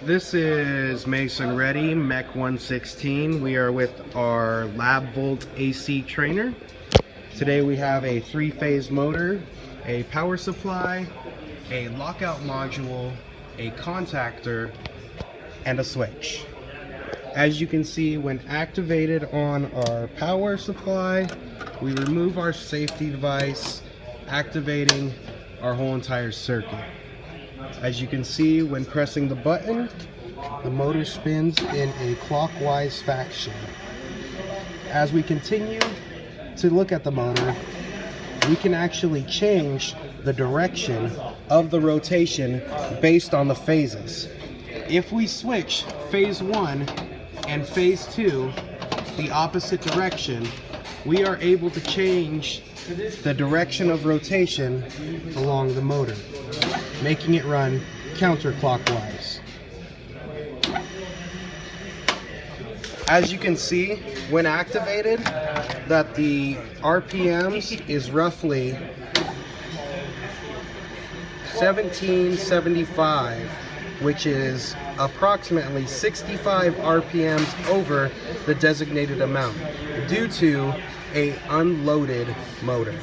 This is Mason Ready, MECH 116. We are with our lab volt AC trainer. Today we have a 3-phase motor, a power supply, a lockout module, a contactor, and a switch. As you can see, when activated on our power supply, we remove our safety device, activating our whole entire circuit. As you can see, when pressing the button, the motor spins in a clockwise fashion. As we continue to look at the motor, we can actually change the direction of the rotation based on the phases. If we switch phase 1 and phase 2 the opposite direction, we are able to change the direction of rotation along the motor, making it run counterclockwise. As you can see, when activated, that the RPMs is roughly 1775, which is approximately 65 RPMs over the designated amount due to a unloaded motor.